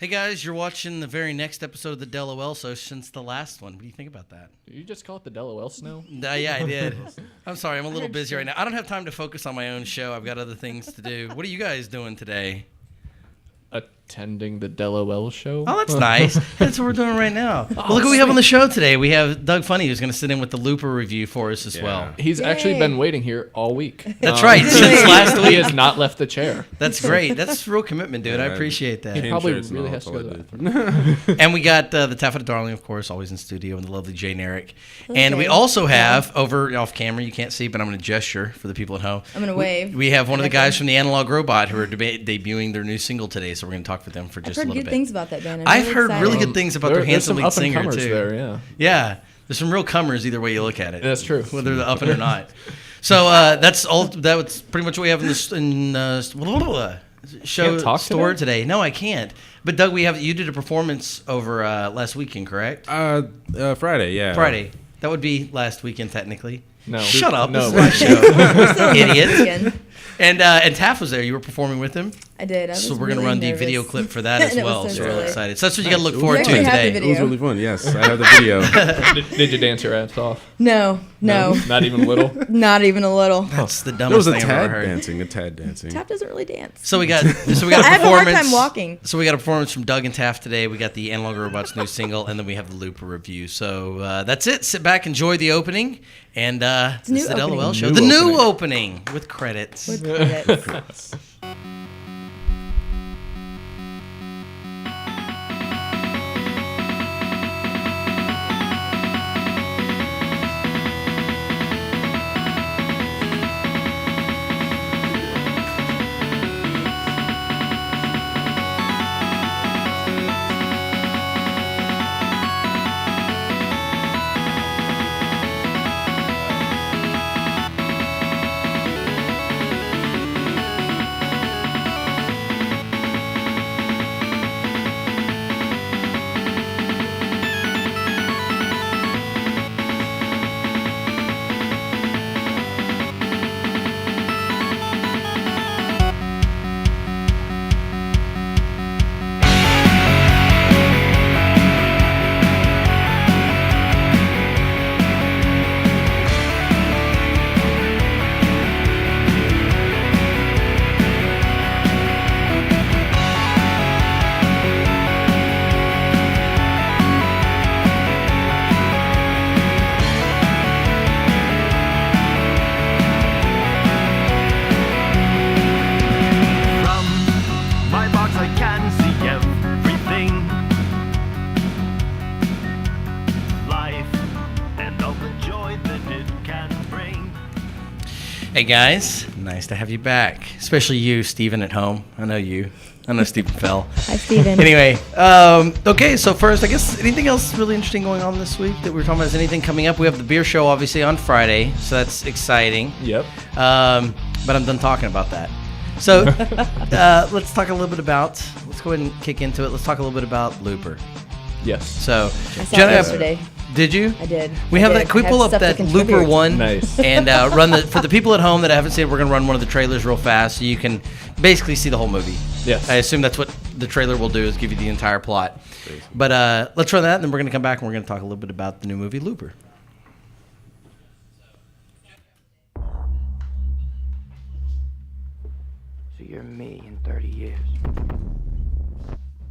Hey guys, you're watching the very next episode of the DELoL show since the last one. What do you think about that? Did you just call it the DELoL snow? Yeah, I did. I'm sorry, I'm a little busy right now. I don't have time to focus on my own show. I've got other things to do. What are you guys doing today? Attending the DELoL show. Oh, that's nice. That's what we're doing right now. Well, look what we have on the show today. We have Doug Funny, who's going to sit in with the Looper review for us as well. He's actually been waiting here all week. That's right. Since last He week. has not left the chair. That's great. That's real commitment, dude. I appreciate that. He probably Insurance and really all, has to go to that's the all I bathroom. And we got the Taffeta Darling, of course, always in studio, and the lovely Jane Eric. And we also have, over off camera, you can't see, but I'm going to gesture for the people at home. I'm going to wave. We have one of the guys from the Analog Robot who are debuting their new single today, so we're going to talk with them for just a little bit. Good things about that band. I've heard really good things about their handsome lead there's some singer, up-and-comers too. there, yeah. Yeah. There's some real comers either way you look at it. That's true. Whether they're up or not. So that's all. That's pretty much what we have in this show talk store today. No, I can't. But Doug, you did a performance over last weekend, correct? Friday, yeah. Friday. That would be last weekend technically. No. Shut up. No. This is my show. Idiot. Again. And Taff was there. You were performing with him. I did. So we're going to run the video clip for that as It was well. so So we're silly. excited. So that's what you got to look forward to actually have the today. video. It was really fun. Yes, I have the video. Did you dance your ass off? No. Not even a little? Not even a little. That's the There was dumbest a thing I've ever tad heard. dancing. A tad dancing. Tap doesn't really dance. So we got a I performance. have a hard time walking. So we got a performance from Doug and Taft today. We got the Analog Robots new single, and then we have the Looper review. So that's it. Sit back, enjoy the opening, and this is the opening. DELoL show. New The new opening. opening with credits. With credits. Hey guys, nice to have you back. Especially you, Steven, at home. I know you. I know Steven fell. Hi, Steven. Anyway, okay, so first, I guess, anything else really interesting going on this week that we're talking about? Is anything coming up? We have the beer show, obviously, on Friday, so that's exciting. Yep. But I'm done talking about that. So let's talk a little bit about, let's go ahead and kick into it. Let's talk a little bit about Looper. Yes. So, I saw Jenna, it yesterday. Did you? I did. We I have did. that. Can we I pull have up stuff to that Looper contribute. 1 Nice. and run for the people at home that haven't seen it, we're going to run one of the trailers real fast so you can basically see the whole movie. Yes. I assume that's what the trailer will do, is give you the entire plot. But let's run that, and then we're going to come back and we're going to talk a little bit about the new movie, Looper. So you're me in 30 years.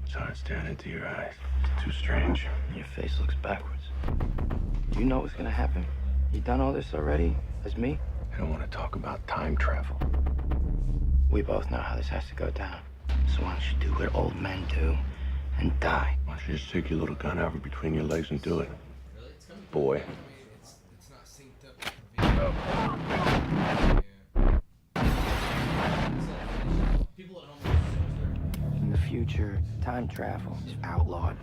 It's hard staring into your eyes. It's too strange. Your face looks backwards. You know what's gonna happen. You done all this already? As me? I don't want to talk about time travel. We both know how this has to go down. So why don't you do what old men do and die? Why don't you just stick your little gun out between your legs and do it? Boy. In the future, time travel is outlawed.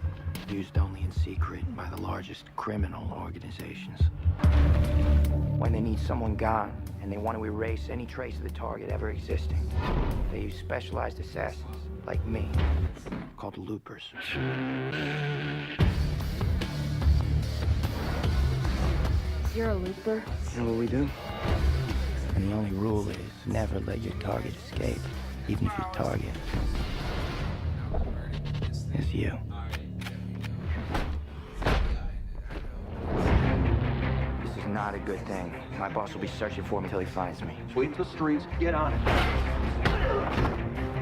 Used only in secret by the largest criminal organizations. When they need someone gone and they want to erase any trace of the target ever existing, they use specialized assassins like me, called loopers. You're a looper? You know what we do? And the only rule is never let your target escape, even if your target is you. This is not a good thing. My boss will be searching for me until he finds me. Sweep the streets, get on it.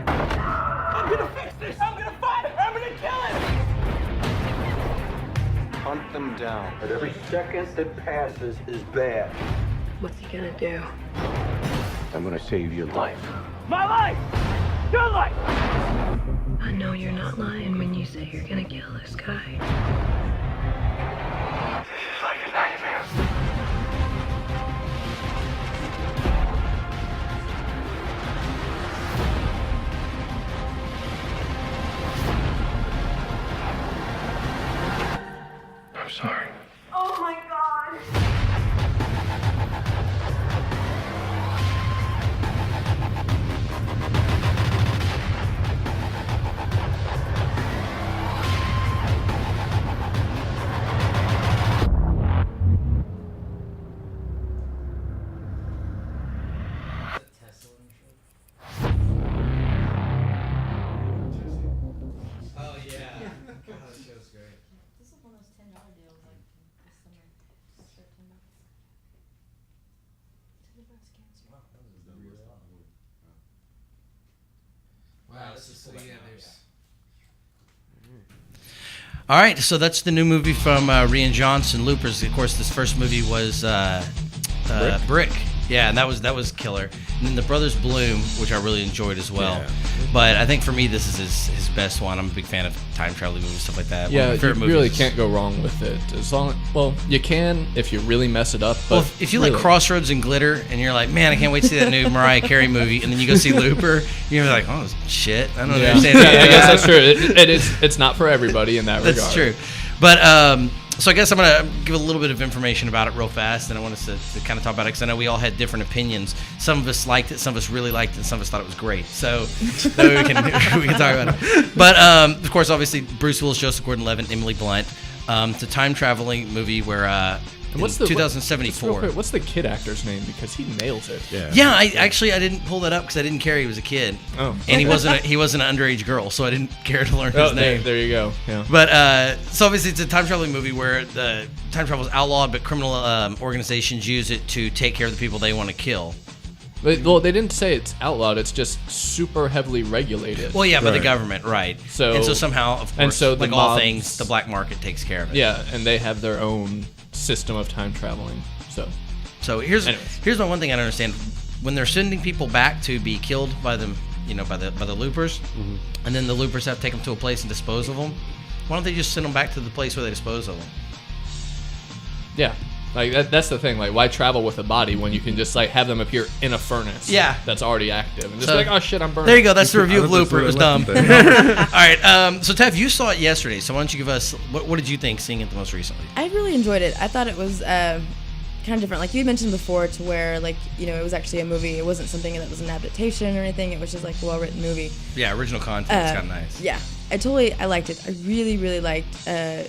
I'm gonna fix this! I'm gonna find him! I'm gonna kill him! Hunt them down. But every second that passes is bad. What's he gonna do? I'm gonna save your life. My life! Your life! I know you're not lying when you say you're gonna kill this guy. This is like a nightmare. I'm sorry. Oh my god! Oh yeah. God, that show's great. This is one of those $10 deals, like this summer. It's $13. To the breast cancer. Wow, this is so yeah. There's. All right, so that's the new movie from Rian Johnson, Loopers. Of course, this first movie was Brick. Yeah, and that was killer. And then The Brothers Bloom, which I really enjoyed as well. Yeah. But I think for me, this is his best one. I'm a big fan of time travel movies, stuff like that. One of Yeah, my you favorite really movies is- can't go wrong with it. As long, well, you can if you really mess it up. But Well, if you like really- Crossroads and Glitter, and you're like, man, I can't wait to see that new Mariah Carey movie, and then you go see Looper, you're like, oh shit, I don't yeah, understand yeah, that. I guess that's true. It's not for everybody in that regard. That's true. But so I guess I'm going to give a little bit of information about it real fast, and I want us to kind of talk about it because I know we all had different opinions. Some of us liked it, some of us really liked it, and some of us thought it was great. So we can talk about it. But of course, obviously, Bruce Willis, Joseph Gordon-Levitt, Emily Blunt. It's a time traveling movie where And what's in the 2074. what's the kid actor's name? Because he nails it. Yeah, I didn't pull that up because I didn't care he was a kid. Oh. And he wasn't an underage girl, so I didn't care to learn his Oh, name. there you go. Yeah. But so obviously it's a time traveling movie where the time travel is outlawed, but criminal organizations use it to take care of the people they want to kill. Well, they didn't say it's outlawed. It's just super heavily regulated. Well, yeah, by the Right. government, right? So- and so somehow, of course, and so the like all mobs- things, the black market takes care of it. Yeah, and they have their own system of time traveling. So here's Anyways. my one thing I don't understand: when they're sending people back to be killed by them, by the loopers, and then the loopers have to take them to a place and dispose of them. Why don't they just send them back to the place where they dispose of them? Yeah, like that's the thing. Like, why travel with a body when you can just like have them appear in a furnace? Yeah. that's already active, and just So- be like, oh shit, I'm burning. There you go. That's the review I of thought that's Looper. It where was I dumb. left All right. So Tev, you saw it yesterday. So why don't you give us what did you think seeing it the most recently? I really enjoyed it. I thought it was kind of different. Like you mentioned before, to where like it was actually a movie. It wasn't something that was an adaptation or anything. It was just like a well-written movie. Yeah, original content. It's kind of nice. Yeah, I liked it. I really, really liked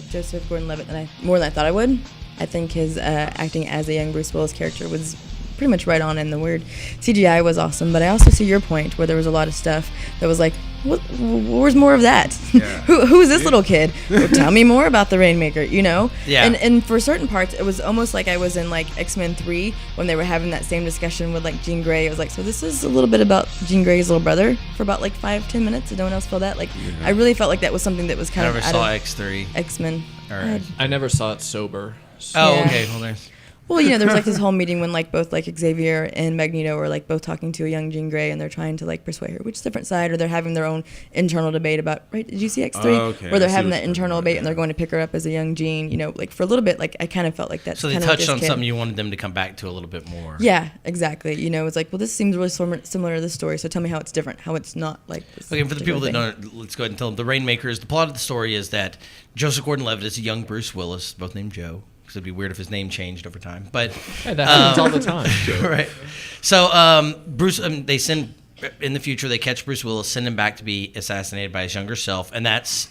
Joseph Gordon-Levitt more than I thought I would. I think his acting as a young Bruce Willis character was pretty much right on, and the weird CGI was awesome. But I also see your point where there was a lot of stuff that was like, where's more of that? Yeah. Who is this little kid? Well, tell me more about the Rainmaker, Yeah. And for certain parts, it was almost like I was in like X-Men 3 when they were having that same discussion with like Jean Grey. It was like, so this is a little bit about Jean Grey's little brother for about like 5-10 minutes. Did no one else feel that? Like, I really felt like that was something that was I kind never of out saw of X3. X-Men. All right. I never saw it sober. So. Oh, Yeah. okay. Well, there's. Well, there was like this whole meeting when like both like Xavier and Magneto are like both talking to a young Jean Grey, and they're trying to like persuade her which different side, or they're having their own internal debate about, right? Did you see X3? Oh, okay. Where they're I see having what that you're internal talking debate, about, and they're yeah. going to pick her up as a young Jean. Like for a little bit, like I kind of felt like that's So they kind touched of on this kid. something you wanted them to come back to a little bit more. Yeah, exactly. It's like, well, this seems really similar to this story, so tell me how it's different, how it's not like this. Okay, for the people that particular don't, let's go ahead and tell them. The Rainmakers, the plot of the story is that Joseph Gordon-Levitt is a young Bruce Willis, both named Joe, because it'd be weird if his name changed over time. But Hey, that happens all the time. right. So Bruce, they send in the future. They catch Bruce Willis, send him back to be assassinated by his younger self, and that's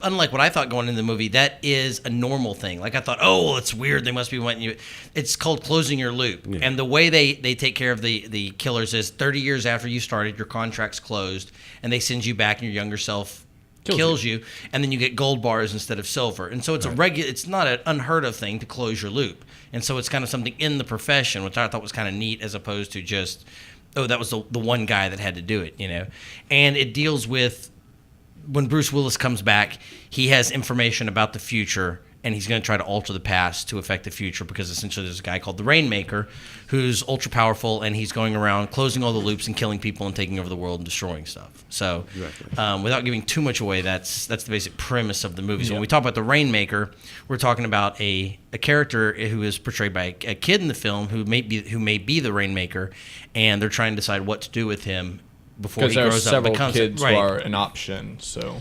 unlike what I thought going into the movie. That is a normal thing. Like I thought, oh, well, it's weird. They must be wanting you. It's called closing your loop, and the way they take care of the killers is 30 years after you started, your contract's closed, and they send you back, and your younger self kills you, and then you get gold bars instead of silver. And so it's it's not an unheard of thing to close your loop. And so it's kind of something in the profession, which I thought was kind of neat, as opposed to just, oh, that was the one guy that had to do it, you know. And it deals with when Bruce Willis comes back, he has information about the future, and he's going to try to alter the past to affect the future, because essentially there's a guy called the Rainmaker who's ultra powerful, and he's going around closing all the loops and killing people and taking over the world and destroying stuff. So without giving too much away, that's the basic premise of the movie. So when we talk about the Rainmaker, we're talking about a character who is portrayed by a kid in the film who may be the Rainmaker, and they're trying to decide what to do with him before he grows up and becomes it. Because there are several kids who are an option. So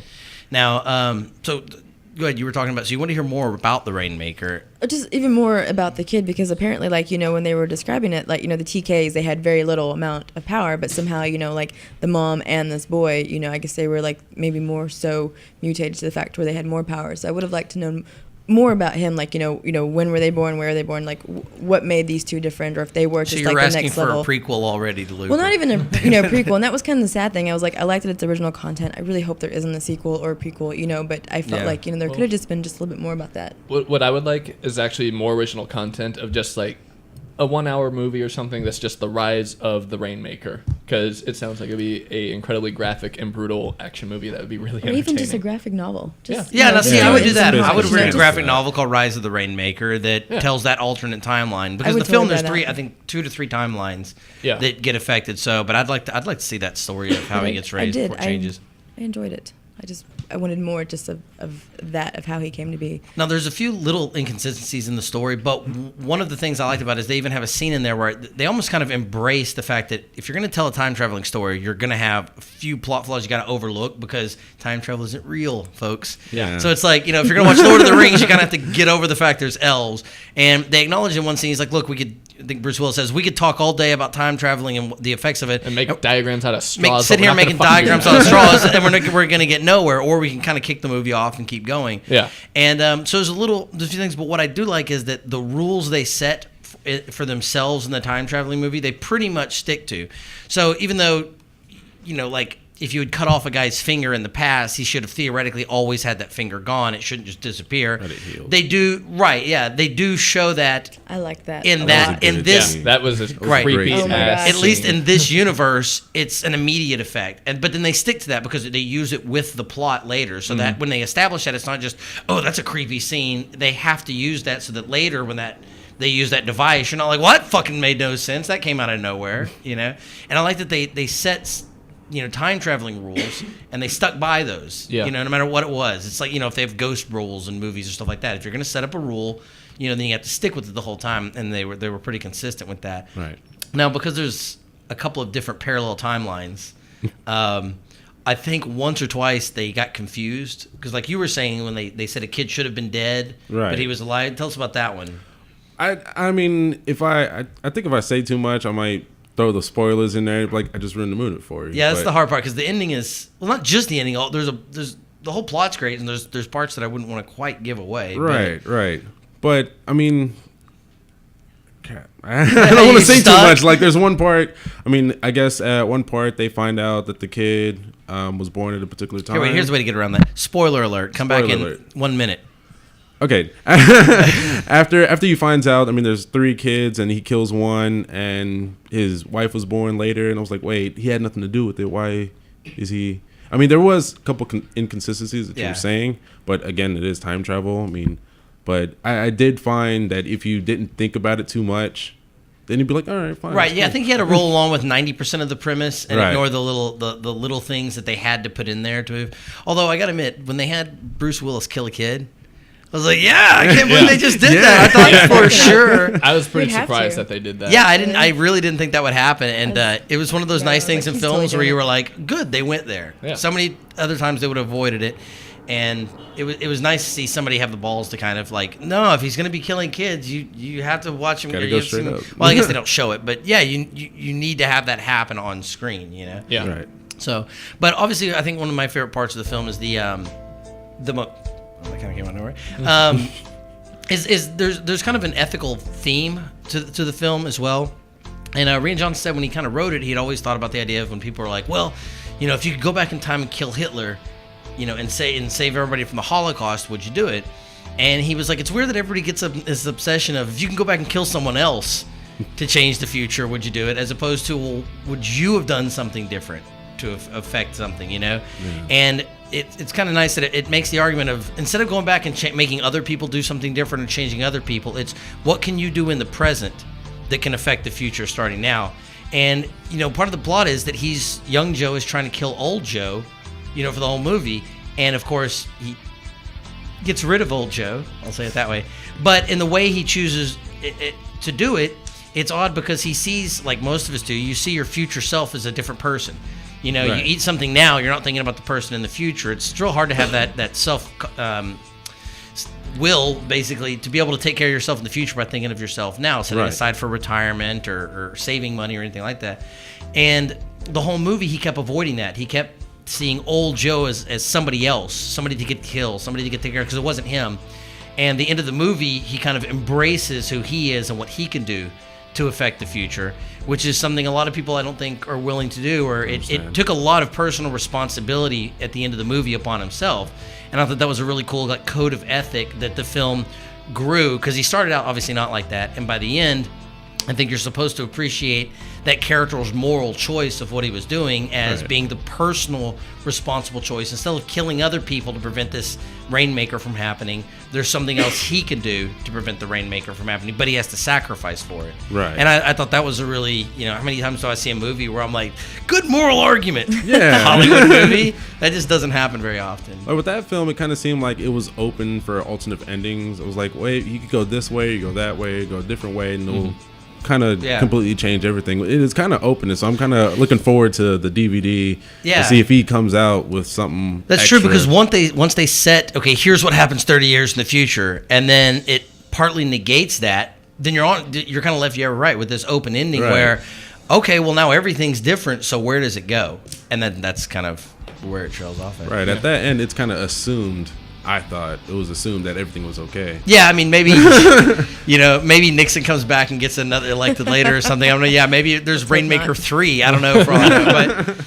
now, go ahead. You were talking about. So you want to hear more about the Rainmaker? Just even more about the kid, because apparently, like, you know, when they were describing it, like, you know, the TKs, they had very little amount of power, but somehow, you know, like the mom and this boy, you know, I guess they were like maybe more so mutated to the fact where they had more power. So I would have liked to know more about him, like, you know, when were they born, where are they born, like what made these two different, or if they were just like the next level. So you're asking for a prequel already to Luther. Well, not even a prequel, and that was kind of the sad thing. I was like, I liked that it's original content. I really hope there isn't a sequel or a prequel, you know, but I felt like, you know, there could have just been just a little bit more about that. What I would like is actually more original content of just like a 1 hour movie or something that's just the rise of the Rainmaker, because it sounds like it'd be a incredibly graphic and brutal action movie that would be really entertaining. Or even just a graphic novel. Just, I would do that. I would have written a graphic novel novel called Rise of the Rainmaker that tells that alternate timeline, because the film there's I think 2 to 3 timelines that get affected. So, but I'd like to see that story of how he gets raised before it changes. I enjoyed it. I wanted more just of how he came to be. Now, there's a few little inconsistencies in the story, but one of the things I liked about it is they even have a scene in there where they almost kind of embrace the fact that if you're going to tell a time-traveling story, you're going to have a few plot flaws you got to overlook, because time travel isn't real, folks. Yeah. So it's like, you know, if you're going to watch Lord of the Rings, you kind of have to get over the fact there's elves. And they acknowledge in one scene, he's like, look, I think Bruce Willis says, we could talk all day about time traveling and the effects of it. And make diagrams out of straws. Sit here making diagrams out of straws, and we're going to get nowhere, or we can kind of kick the movie off and keep going. Yeah. And so there's a few things, but what I do like is that the rules they set for themselves in the time traveling movie, they pretty much stick to. So even though, you know, like, if you had cut off a guy's finger in the past, he should have theoretically always had that finger gone. It shouldn't just disappear. But it healed. They do, they do show that. I like that. That was a creepy ass. At least in this universe, it's an immediate effect. But then they stick to that because they use it with the plot later. So that when they establish that, it's not just, oh, that's a creepy scene. They have to use that so that later when they use that device, you're not like, well, that fucking made no sense. That came out of nowhere, you know? And I like that they set, you know, time traveling rules, and they stuck by those. You know, no matter what it was. It's like, you know, if they have ghost rules in movies or stuff like that, if you're going to set up a rule, you know, then you have to stick with it the whole time. And they were pretty consistent with that. Right. Now, because there's a couple of different parallel timelines, I think once or twice they got confused, because like you were saying, when they said a kid should have been dead, but he was alive. Tell us about that one. I mean, I think if I say too much, I might throw the spoilers in there. Like, I just ruined the movie for you. Yeah, that's the hard part, because the ending is, well, not just the ending. There's the whole plot's great, and there's parts that I wouldn't want to quite give away. Right. But I mean, I don't want to say too much. Like, there's one part. I mean, I guess at one part they find out that the kid was born at a particular time. Here's the way to get around that. Spoiler alert. Spoiler back in 1 minute. Okay. After he finds out, I mean, there's 3 kids, and he kills one, and his wife was born later, and I was like, wait, he had nothing to do with it. Why is he? I mean, there was a couple inconsistencies that you were saying, but again, it is time travel. I mean, but I did find that if you didn't think about it too much, then you'd be like, all right, fine. Right, yeah, I think you had to roll along with 90% of the premise and ignore the little things that they had to put in there. Although, I got to admit, when they had Bruce Willis kill a kid, I was like, yeah, I can't believe they just did that. I thought for sure. I was pretty surprised that they did that. Yeah, I really didn't think that would happen. And it was one of those nice things in films where you were like, good, they went there. Yeah. So many other times they would have avoided it. And it was nice to see somebody have the balls to kind of like, no, if he's going to be killing kids, you have to watch him. Gotta go straight up. Well, I guess they don't show it, but yeah, you need to have that happen on screen, you know? Yeah. Right. So, but obviously, I think one of my favorite parts of the film is that kind of came out of nowhere. Is there's kind of an ethical theme to the film as well. And Rian Johnson said when he kind of wrote it, he'd always thought about the idea of when people are like, well, you know, if you could go back in time and kill Hitler, and save everybody from the Holocaust, would you do it? And he was like, it's weird that everybody gets this obsession of, if you can go back and kill someone else to change the future, would you do it? As opposed to, well, would you have done something different to affect something, And it's kind of nice that it makes the argument of, instead of going back and making other people do something different and changing other people, it's what can you do in the present that can affect the future starting now. And, part of the plot is that young Joe is trying to kill old Joe, for the whole movie. And of course, he gets rid of old Joe, I'll say it that way. But in the way he chooses to do it, it's odd because he sees, like most of us do, you see your future self as a different person. Right. You eat something now, you're not thinking about the person in the future. It's real hard to have that self will, basically, to be able to take care of yourself in the future by thinking of yourself now, setting aside for retirement or saving money or anything like that. And the whole movie, he kept avoiding that. He kept seeing old Joe as somebody else, somebody to get killed, somebody to get taken care of, because it wasn't him. And the end of the movie, he kind of embraces who he is and what he can do to affect the future, which is something a lot of people I don't think are willing to do, or it took a lot of personal responsibility at the end of the movie upon himself. And I thought that was a really cool code of ethic that the film grew, because he started out obviously not like that, and by the end, I think you're supposed to appreciate that character's moral choice of what he was doing as being the personal responsible choice. Instead of killing other people to prevent this Rainmaker from happening, there's something else he can do to prevent the Rainmaker from happening, but he has to sacrifice for it. Right. And I thought that was a really, how many times do I see a movie where I'm like, good moral argument? Yeah. Hollywood movie? That just doesn't happen very often. But with that film, it kind of seemed like it was open for alternate endings. It was like, wait, you could go this way, you go that way, you go a different way, and it'll kind of completely change everything. It is kind of open, so I'm kind of looking forward to the DVD to see if he comes out with something. That's extra. true, because once they set, okay, here's what happens 30 years in the future, and then it partly negates that, then you're kind of left right with this open ending where, okay, well now everything's different, so where does it go? And then that's kind of where it trails off at. Right, at that end, it's kind of assumed. I thought it was assumed that everything was okay. Yeah, I mean, maybe maybe Nixon comes back and gets another elected later or something. I don't know. Yeah, maybe there's Rainmaker 3. I don't know for all I know. But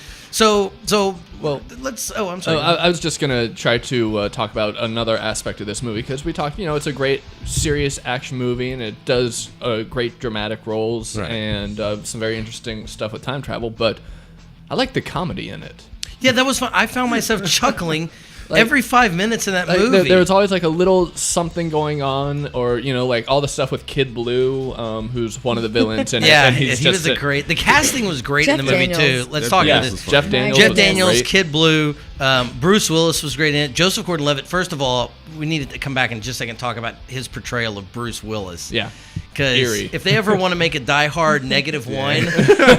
well, let's. Oh, I'm sorry. I was just gonna try to talk about another aspect of this movie, because we talked. It's a great serious action movie, and it does great dramatic roles and some very interesting stuff with time travel. But I like the comedy in it. Yeah, that was fun. I found myself chuckling. Every 5 minutes in that movie, there was always like a little something going on, or like all the stuff with Kid Blue, who's one of the villains. And yeah, and he was a great. The casting was great in the movie Daniels. too. Let's talk about this. Jeff Daniels. Jeff Daniels, Kid Blue, Bruce Willis was great in it. Joseph Gordon-Levitt. First of all, we needed to come back in just a second and talk about his portrayal of Bruce Willis. Yeah. Because if they ever want to make a Die Hard -1,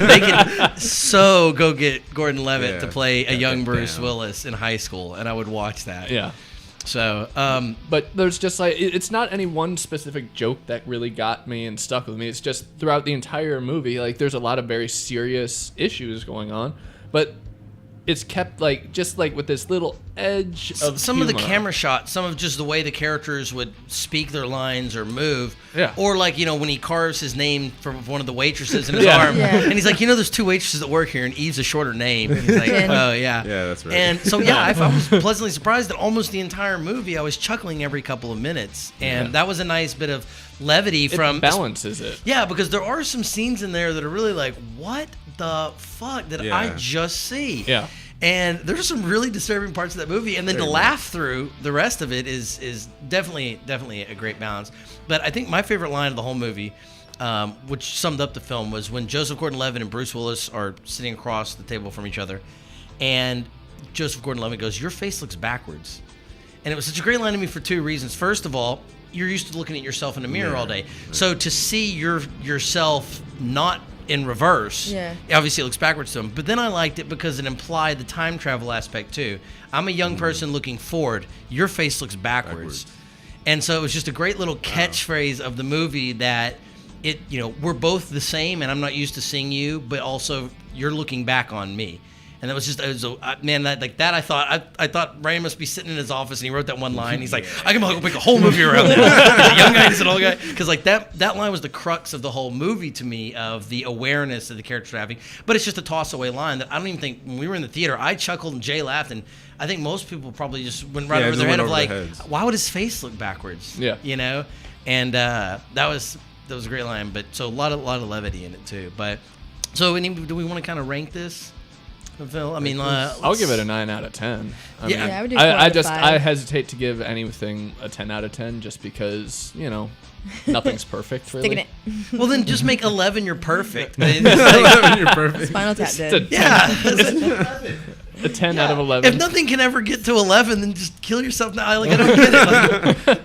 they can go get Gordon-Levitt to play a young Bruce Willis in high school, and I would watch that. Yeah. So, but there's just like, it's not any one specific joke that really got me and stuck with me. It's just throughout the entire movie, like there's a lot of very serious issues going on, but it's kept just with this little edge of some humor. of the camera shots, some of just the way the characters would speak their lines or move. Yeah. Or when he carves his name from one of the waitresses in his arm, and he's like, there's 2 waitresses that work here, and Eve's a shorter name. And he's like, oh yeah, that's right. And so I was pleasantly surprised that almost the entire movie I was chuckling every couple of minutes, and that was a nice bit of levity from balances it. Yeah, because there are some scenes in there that are really like, what the fuck did I just see? Yeah. And there's some really disturbing parts of that movie, and then to laugh through the rest of it is definitely a great balance. But I think my favorite line of the whole movie, which summed up the film, was when Joseph Gordon-Levitt and Bruce Willis are sitting across the table from each other, and Joseph Gordon-Levitt goes, "Your face looks backwards," and it was such a great line to me for 2 reasons. First of all, you're used to looking at yourself in a mirror all day, so to see yourself not in reverse, obviously it looks backwards to him, but then I liked it because it implied the time travel aspect too. I'm a young person looking forward, your face looks backwards. And so it was just a great little catchphrase of the movie that we're both the same, and I'm not used to seeing you, but also you're looking back on me. And it was just, man, I thought Ryan must be sitting in his office and he wrote that one line. He's like, I can make a whole movie around that. The young guy is an old guy. Because like that line was the crux of the whole movie to me, of the awareness of the character having. But it's just a toss away line that I don't even think, when we were in the theater, I chuckled and Jay laughed, and I think most people probably just went right over their head of like, why would his face look backwards? Yeah. You know? And that was a great line. But so a lot of levity in it too. But so do we want to kind of rank this? Phil? I mean, I'll give it a 9 out of 10. I would do I hesitate to give anything a 10 out of 10 just because, nothing's perfect, really. Sticking it. Well, then just make 11 you're perfect. 11, you're perfect. Spinal Tap did. Yeah. A 10 out of 11. If nothing can ever get to 11, then just kill yourself now. Like, I don't get it. Like,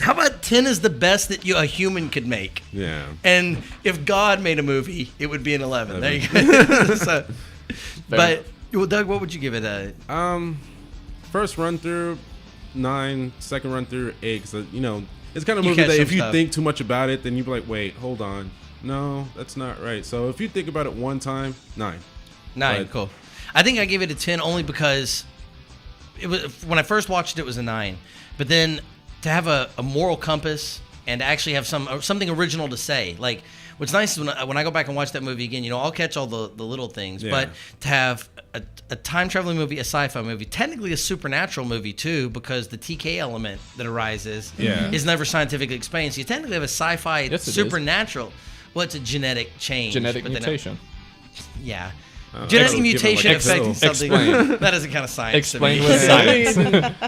how about 10 is the best that a human could make? Yeah. And if God made a movie, it would be an 11. There you go. So, but, well, Doug, what would you give it? First run through, 9. Second run through, 8. So, it's kind of a movie that if you think too much about it, then you'd be like, wait, hold on. No, that's not right. So if you think about it one time, 9. 9, cool. I think I gave it a 10 only because it was, when I first watched it was a 9. But then to have a moral compass and to actually have something original to say. Like, what's nice is when I go back and watch that movie again, I'll catch all the little things. Yeah. But to have a time traveling movie, a sci-fi movie, technically a supernatural movie too, because the TK element that arises is never scientifically explained. So you technically have a sci-fi supernatural. Well, it's a genetic change. Genetic mutation. Yeah. Genetic mutation affecting something. That isn't kind of science. Explain with science.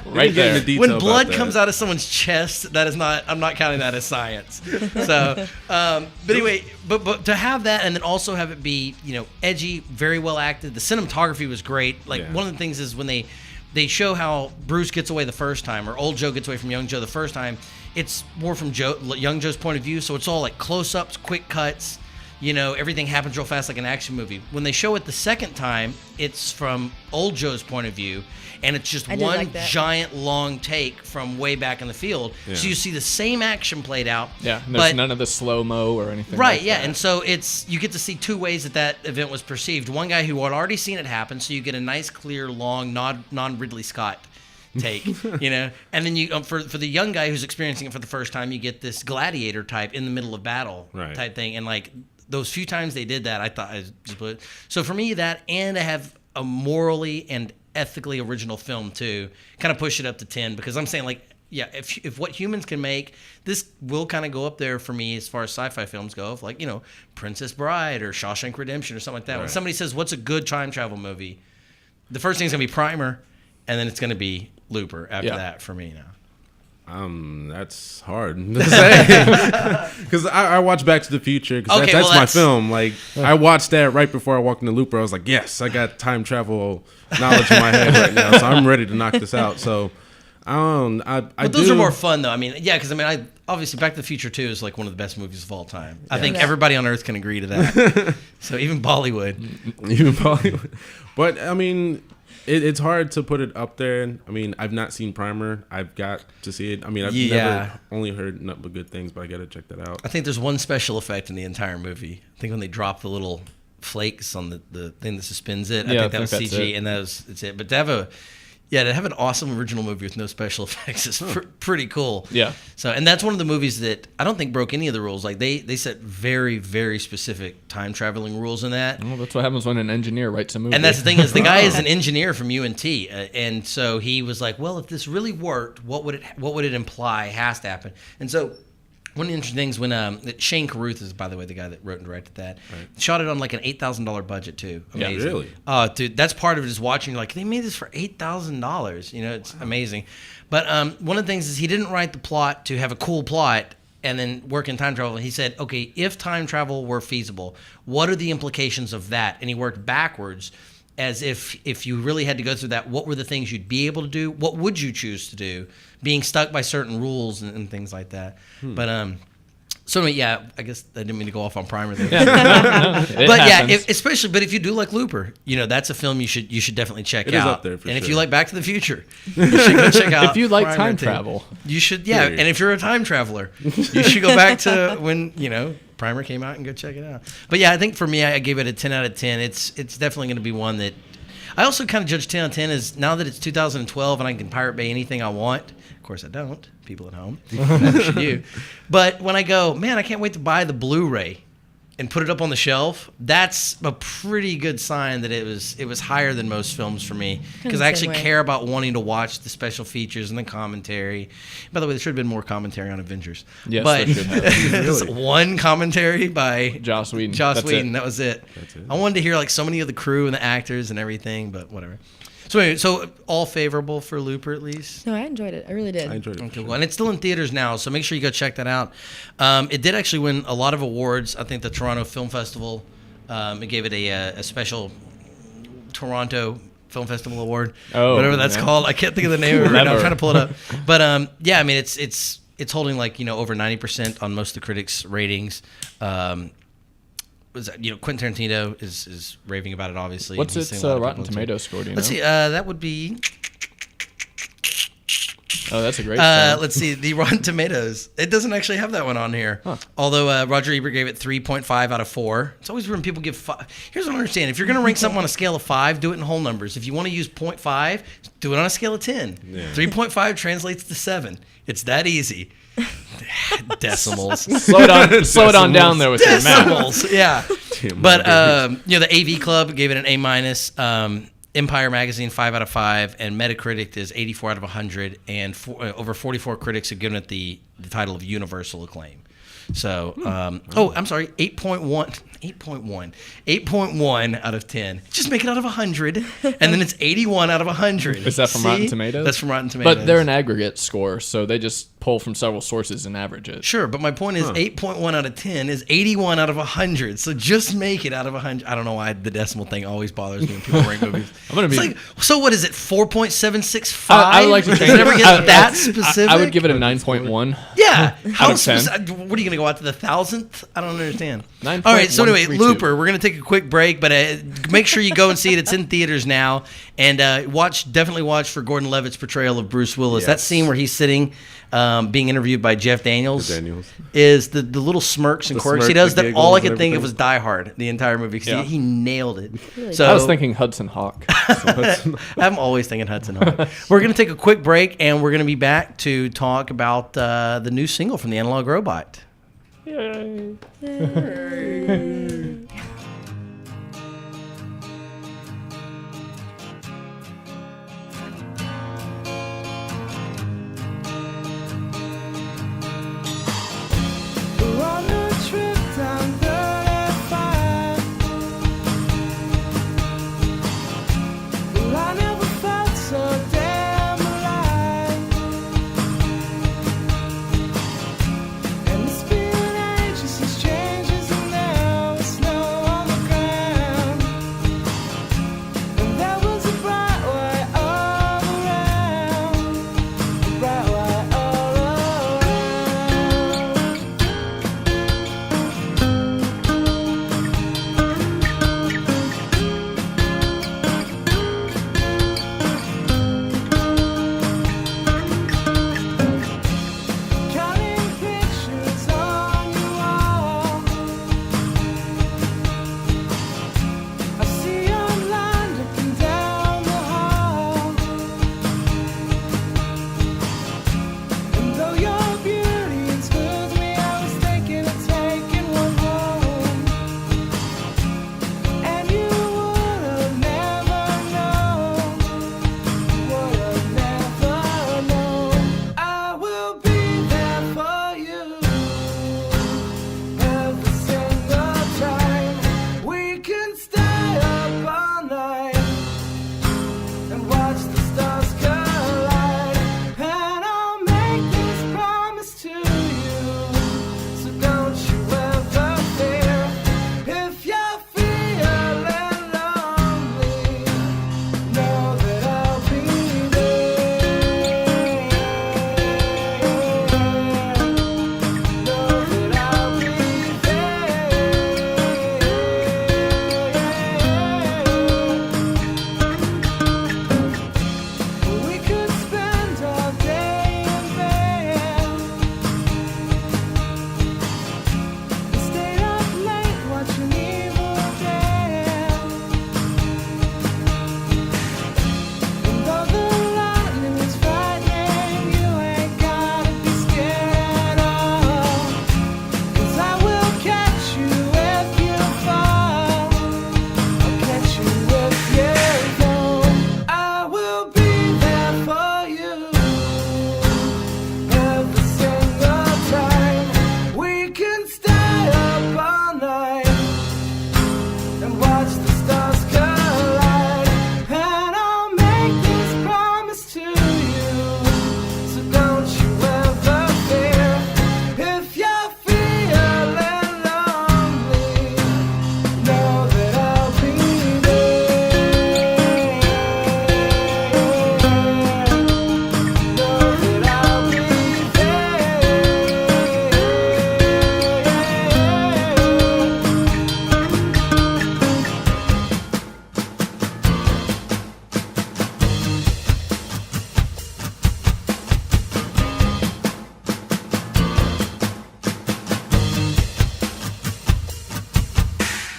Right there. When blood comes out of someone's chest, that is not. I'm not counting that as science. So, but anyway, but to have that and then also have it be edgy, very well acted. The cinematography was great. Like one of the things is when they show how Bruce gets away the first time, or old Joe gets away from young Joe the first time. It's more from young Joe's point of view, so it's all like close-ups, quick cuts. Everything happens real fast like an action movie. When they show it the second time, it's from old Joe's point of view, and it's just one giant long take from way back in the field. Yeah. So you see the same action played out. Yeah, and there's none of the slow-mo or anything right, like yeah, that. And so you get to see two ways that event was perceived. One guy who had already seen it happen, so you get a nice, clear, long, non-Ridley Scott take, and then you for the young guy who's experiencing it for the first time, you get this gladiator type in the middle of battle type thing, and like those few times they did that, I thought I just put. So for me, that and to have a morally and ethically original film too, kind of push it up to 10, because I'm saying if what humans can make, this will kind of go up there for me as far as sci-fi films go, of like Princess Bride or Shawshank Redemption or something like that. Right. When somebody says what's a good time travel movie, the first thing's gonna be Primer, and then it's gonna be Looper after that for me now. That's hard to say because I watch Back to the Future because that's my film. Like I watched that right before I walked into Looper. I was like, yes, I got time travel knowledge in my head right now, so I'm ready to knock this out. So but those are more fun though. I mean, because I obviously Back to the Future 2 is like one of the best movies of all time. I think everybody on Earth can agree to that. So even Bollywood, but I mean. It's hard to put it up there. I mean, I've not seen Primer. I've got to see it. I mean, I've never only heard nothing but good things, but I got to check that out. I think there's one special effect in the entire movie. I think when they drop the little flakes on the thing that suspends it, I think that was CG, and that's it. But to have an awesome original movie with no special effects is pretty cool. Yeah. So, and that's one of the movies that I don't think broke any of the rules. Like they set very, very specific time traveling rules in that. Well, that's what happens when an engineer writes a movie. And that's the thing is the guy is an engineer from UNT, and so he was like, well, if this really worked, what would it imply has to happen? And so. One of the interesting things when Shane Carruth is, by the way, the guy that wrote and directed that, shot it on like an $8,000 budget too. Amazing. Yeah, really? Dude, that's part of it is watching. Like they made this for $8,000. It's amazing. But one of the things is he didn't write the plot to have a cool plot and then work in time travel. He said, okay, if time travel were feasible, what are the implications of that? And he worked backwards. As if you really had to go through that, what were the things you'd be able to do? What would you choose to do? Being stuck by certain rules and things like that. But so anyway, I guess I didn't mean to go off on Primer there. But especially, but if you do like Looper, that's a film you should definitely check out. It is up there for and sure. If you like Back to the Future, you should go check out. If you like Primer time travel, you should. Yeah, and if you're a time traveler, you should go back to when Primer came out and go check it out. But I think for me, I gave it a 10 out of 10. It's definitely going to be one that I also kind of judge 10 out of 10 as now that it's 2012 and I can Pirate Bay anything I want. Of course I don't. People at home. Never should do. But when I go, man, I can't wait to buy the Blu-ray and put it up on the shelf, that's a pretty good sign that it was higher than most films for me, because I actually care about wanting to watch the special features and the commentary. By the way, there should have been more commentary on Avengers. Yes, but there should have. Really? One commentary by Joss Whedon. Joss That's Whedon. it. That was it. That's it. I wanted to hear like so many of the crew and the actors and everything, but whatever. So anyway, so all favorable for Looper at least? No, I enjoyed it. I really did. I enjoyed it. Okay, well, and it's still in theaters now, so make sure you go check that out. It did actually win a lot of awards. I think the Toronto Film Festival, it gave it a special Toronto Film Festival award, whatever that's called. I can't think of the name of it right now. I'm trying to pull it up. But yeah, I mean, it's holding like, over 90% on most of the critics' ratings. Quentin Tarantino is raving about it, obviously. What's its Rotten Tomatoes score? Do you know? Let's see. That would be. Oh, that's a great score. Let's see. The Rotten Tomatoes. It doesn't actually have that one on here. Huh. Although Roger Ebert gave it 3.5 out of 4. It's always when people give 5. Here's what I understand. If you're going to rank something on a scale of 5, do it in whole numbers. If you want to use 0.5, do it on a scale of 10. Yeah. 3.5 translates to 7. It's that easy. Decimals. Slow it on down there with your math. Decimals. Yeah. But the AV Club gave it an A-. Empire Magazine 5 out of 5, and Metacritic is 84 out of 100, and over 44 critics have given it the title of universal acclaim. So, I'm sorry, 8.1 out of 10. Just make it out of 100, and then it's 81 out of 100. Is that from Rotten Tomatoes? That's from Rotten Tomatoes. But they're an aggregate score, so they just pull from several sources and average it. Sure, but my point is 8.1 out of 10 is 81 out of 100. So just make it out of 100. I don't know why the decimal thing always bothers me when people rank movies. So what is it, 4.765? I would like to Does think it ever get that specific? I would give it a 9.1. Yeah. Out of 10. What are you going to go out to the 1,000th? I don't understand. 9. All right, so anyway, Looper, we're going to take a quick break, but make sure you go and see it. It's in theaters now. And definitely watch for Gordon Levitt's portrayal of Bruce Willis. Yes. That scene where he's sitting being interviewed by Jeff Daniels is the little smirks and quirks he does. That all I could think of was Die Hard, the entire movie. He nailed it. Really so I was thinking Hudson Hawk. I'm always thinking Hudson Hawk. We're going to take a quick break, and we're going to be back to talk about the new single from the Analog Robot. Yay.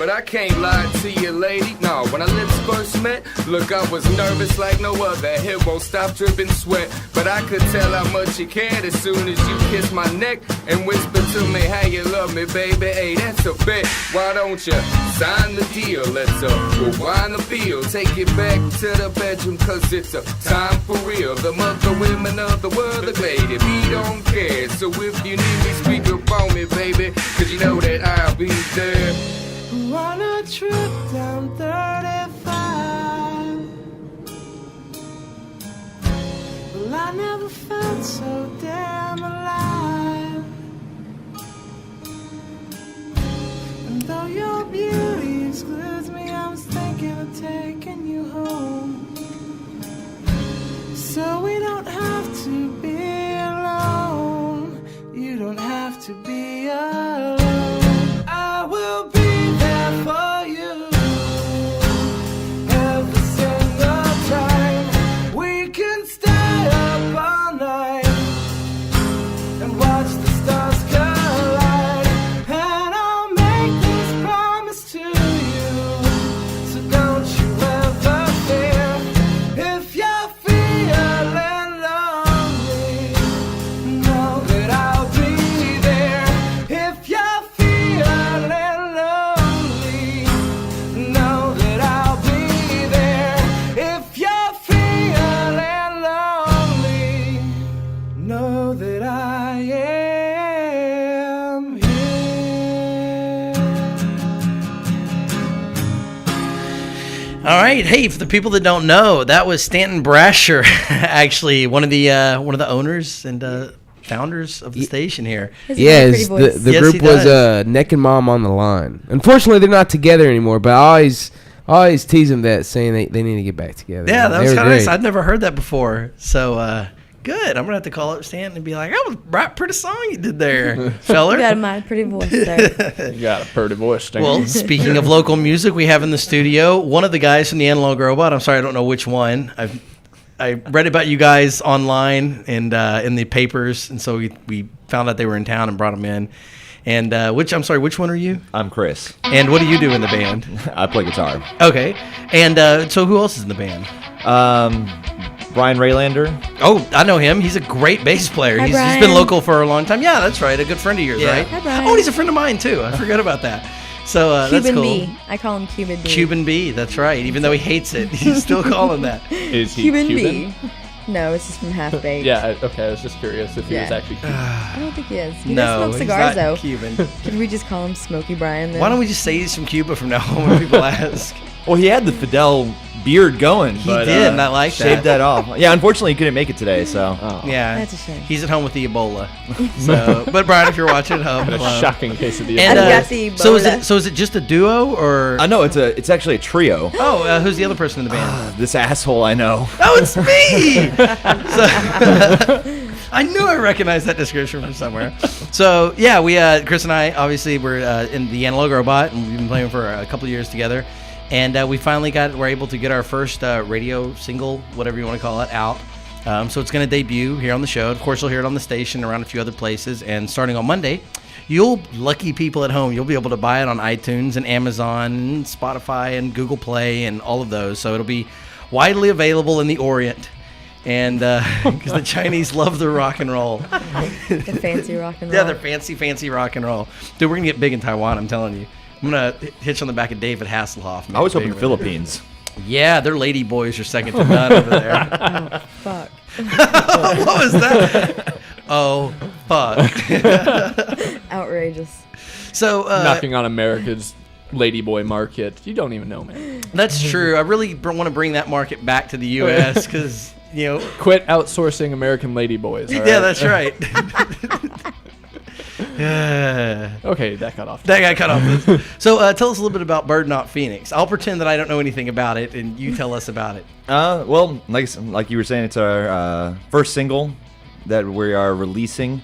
but I can't lie to you, lady. No, when our lips first met, look, I was nervous like no other. It won't stop dripping sweat, but I could tell how much you cared as soon as you kissed my neck and whispered to me how you love me, baby. Hey, that's a bet. Why don't you sign the deal? Let's rewind the feel. Take it back to the bedroom, cause it's a time for real. The mother women of the world are glad if we don't care. So if you need me, speak up on me, baby, cause you know that I'll be there. On a trip down 35. Well, I never felt so damn alive. And though your beauty excludes me, I was thinking of taking you home. So we don't have to be alone. You don't have to be alone. I will be there for you every single time. We can stay up all night and watch the stars collide. And I'll make this promise to you, so don't you ever fear. If you're feeling lonely, know that I'll be there. If you're feeling lonely, know that I'll be there. If you're feeling lonely, know that I am here. All right, hey, for the people that don't know, that was Stanton Brasher, actually one of the owners and founders of the station here. Has he got a pretty Yes, voice? the Yes, group he was does. Neck and Mom on the Line. Unfortunately, they're not together anymore, but I always tease them that, saying they need to get back together. Yeah, that They was were kind of nice. great. I'd never heard that before. So good. I'm gonna have to call up Stanton and be like, "That was a right pretty song you did there, You feller." got my pretty voice there. You got a pretty voice, Stan. Well, speaking of local music, we have in the studio one of the guys from the Analog Robot. I'm sorry, I don't know which one. I read about you guys online and in the papers, and so we found out they were in town and brought them in. And which one are you? I'm Chris. And what do you do in the band? I play guitar. Okay. And so who else is in the band? Brian Raylander. Oh, I know him. He's a great bass player. Hi, He's been Brian. local for a long time. Yeah, that's right. A good friend of yours, right? Hi, Brian. Oh, and he's a friend of mine too. I forgot about that. So that's Cuban cool. B. I call him Cuban B. Cuban B. That's right. Even though he hates it, he's still calling that. Is he Cuban Cuban? B. No, it's just from Half Baked. Yeah, okay, I was just curious if he was Yeah. actually Cuban. I don't think he is. He No, does smoke he's cigars, not though. Cuban. Could we just call him Smokey Brian then? Why don't we just say he's from Cuba from now on when people ask? Well, he had the Fidel beard going. He but, did, and I like that. Shaved that off. Yeah, unfortunately, he couldn't make it today, so. Yeah, That's a shame. He's at home with the Ebola. So, but Brian, if you're watching at home, A hello. shocking case of the And, I've got the so Ebola. is it just a duo or? I know, it's actually a trio. Oh, who's the other person in the band? This asshole I know. Oh, it's me! So, I knew I recognized that description from somewhere. So, yeah, we Chris and I, obviously, we're in the Analog Robot, and we've been playing for a couple of years together. And we finally were able to get our first radio single, whatever you want to call it, out. So it's going to debut here on the show. Of course, you'll hear it on the station, around a few other places. And starting on Monday, lucky people at home, you'll be able to buy it on iTunes and Amazon and Spotify and Google Play and all of those. So it'll be widely available in the Orient. And because the Chinese love their rock and roll. The fancy rock and roll. Yeah, they're fancy rock and roll. Dude, we're going to get big in Taiwan, I'm telling you. I'm going to hitch on the back of David Hasselhoff. I was hoping Philippines. Yeah, their lady boys are second to none over there. Oh, fuck. What was that? Oh, fuck. Outrageous. So, Knocking on America's ladyboy market. You don't even know, man. That's true. I really want to bring that market back to the U.S. because, Quit outsourcing American ladyboys. All right? Yeah, that's right. Okay, that got off. That got cut off. So tell us a little bit about Bird Not Phoenix. I'll pretend that I don't know anything about it, and you tell us about it. Well, like you were saying, it's our first single that we are releasing.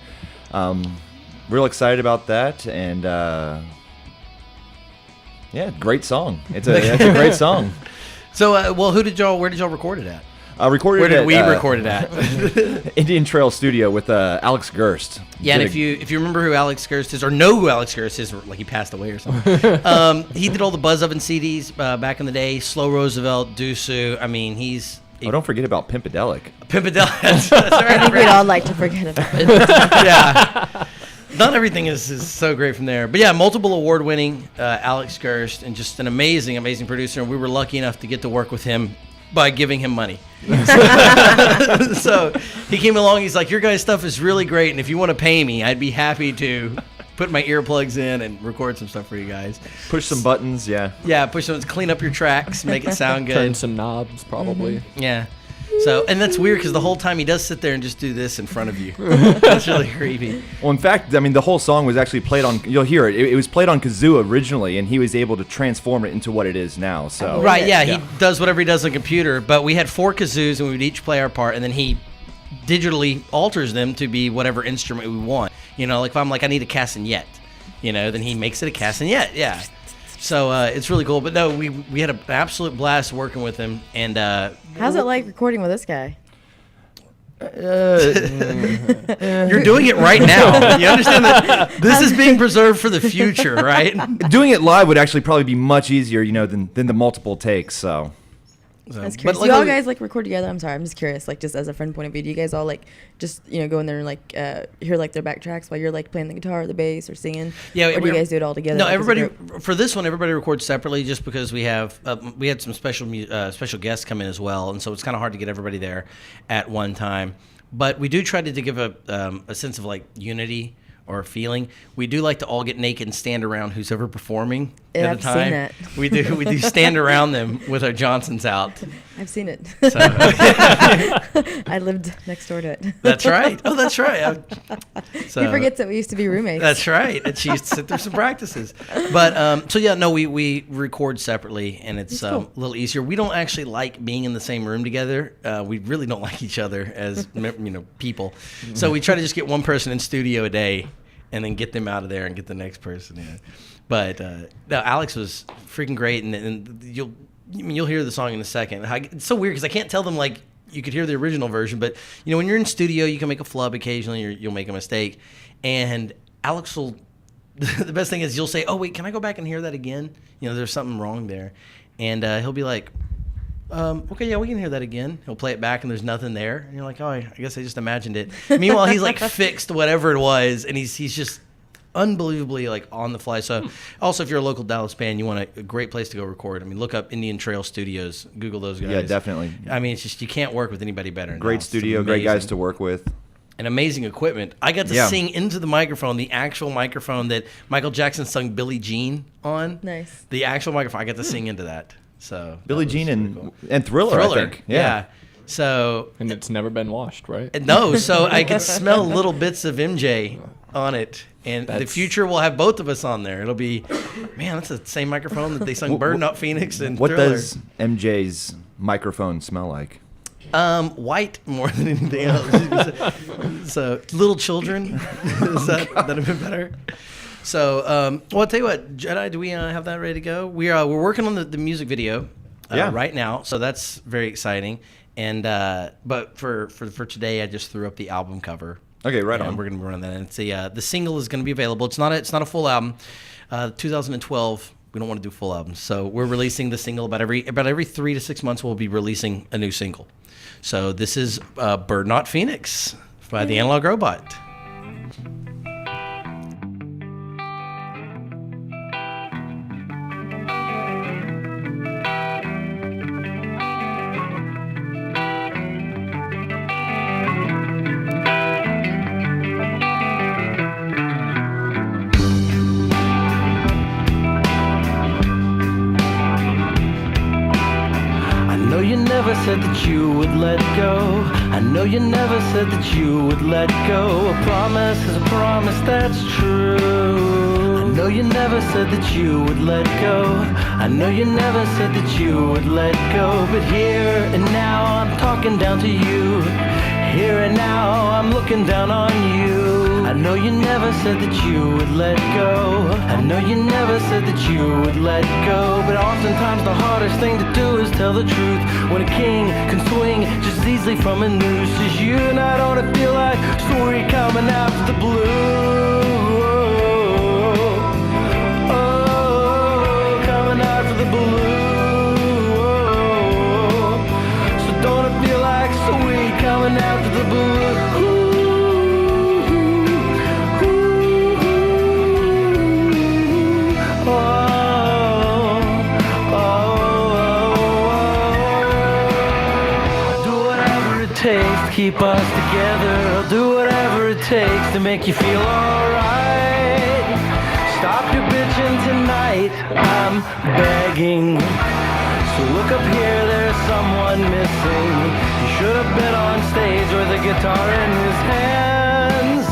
Real excited about that, and yeah, great song. It's a great song. So, where did y'all record it at? Recorded Where did at, we record it at? Indian Trail Studio with Alex Gerst. Yeah, and if you remember who Alex Gerst is, or know who Alex Gerst is, or like he passed away or something, he did all the Buzz Oven CDs back in the day. Slow Roosevelt, Doosu. I mean, he's. Don't forget about Pimpedelic. Pimpedelic. That's right. I think we'd all like to forget about it. Yeah. Not everything is so great from there. But yeah, multiple award-winning Alex Gerst, and just an amazing, amazing producer. And we were lucky enough to get to work with him by giving him money. So he came along. He's like, your guys' stuff is really great, and if you want to pay me, I'd be happy to put my earplugs in and record some stuff for you guys. Push some buttons, yeah. Yeah, push some, clean up your tracks, make it sound good. Turn some knobs, probably. Mm-hmm. Yeah. So, and that's weird because the whole time he does sit there and just do this in front of you. That's really creepy. Well, in fact, I mean, the whole song was actually played on, you'll hear it, it was played on kazoo originally, and he was able to transform it into what it is now. So Right, yeah, he does whatever he does on computer, but we had 4 kazoos, and we would each play our part, and then he digitally alters them to be whatever instrument we want. You know, like if I'm like, I need a castagnette, you know, then he makes it a castagnette, yeah. So it's really cool. But no, we had an absolute blast working with him. And how's it like recording with this guy? You're doing it right now. You understand that this is being preserved for the future, right? Doing it live would actually probably be much easier, you know, than the multiple takes. So. That's curious. Do you all guys like record together? I'm sorry, I'm just curious. Like, just as a friend point of view, do you guys all like just go in there and like hear like their backtracks while you're like playing the guitar or the bass or singing? Yeah, or do you guys do it all together? No, like, everybody for this one, everybody records separately just because we had some special guests come in as well, and so it's kind of hard to get everybody there at one time. But we do try to give a sense of like unity or feeling. We do like to all get naked and stand around who's ever performing at a time. I've seen that. We do stand around them with our Johnsons out. I've seen it. So. I lived next door to it. That's right. Oh, that's right. He forgets that we used to be roommates. That's right. And she used to sit through some practices. But so yeah, no, we record separately, and it's cool. A little easier. We don't actually like being in the same room together. We really don't like each other as people. So we try to just get one person in studio a day, and then get them out of there and get the next person in. But no, Alex was freaking great, and you'll hear the song in a second. It's so weird because I can't tell them like you could hear the original version, but when you're in studio, you can make a flub occasionally, or you'll make a mistake. And Alex will. The best thing is you'll say, "Oh wait, can I go back and hear that again?" There's something wrong there, and he'll be like, okay, yeah, we can hear that again. He'll play it back, and there's nothing there. And you're like, oh, I guess I just imagined it. Meanwhile, he's like fixed whatever it was, and he's just unbelievably like on the fly. So also, if you're a local Dallas fan, you want a great place to go record. I mean, look up Indian Trail Studios. Google those guys. Yeah, definitely. I mean, it's just you can't work with anybody better. Great studio, great guys to work with. And amazing equipment. I got to sing into the microphone, the actual microphone that Michael Jackson sung Billie Jean on. Nice. The actual microphone. I got to sing into that. So Billie Jean and Thriller, I think. Yeah. So and it's never been washed, right? No. So I could smell little bits of MJ on it, and the future will have both of us on there. It'll be, man, that's the same microphone that they sung "Bird Not Phoenix" and What Thriller. does MJ's microphone smell like? White more than anything else. So little children. Is that a bit better? So, well, I'll tell you what, Jedi, do we have that ready to go? We're working on the music video right now, so that's very exciting. And but for today, I just threw up the album cover. Okay, right on. We're gonna be running that. And it's the single is gonna be available. It's not a full album. 2012. We don't want to do full albums, so we're releasing the single about every 3 to 6 months. We'll be releasing a new single. So this is "Bird Not Phoenix" by the Analog Robot. Said that you would let go. I know you never said that you would let go. A promise is a promise, that's true. I know you never said that you would let go. I know you never said that you would let go. But here and now I'm talking down to you. Here and now I'm looking down on you. I know you never said that you would let go. I know you never said that you would let go. But oftentimes the hardest thing to do is tell the truth. When a king can swing just easily from a noose as you, and I don't feel like story coming after the blue. Oh, coming after the blue. So don't it feel like story coming after the blue? Keep us together. I'll do whatever it takes to make you feel alright. Stop your bitching tonight, I'm begging. So look up here, there's someone missing. He should have been on stage with a guitar in his hands,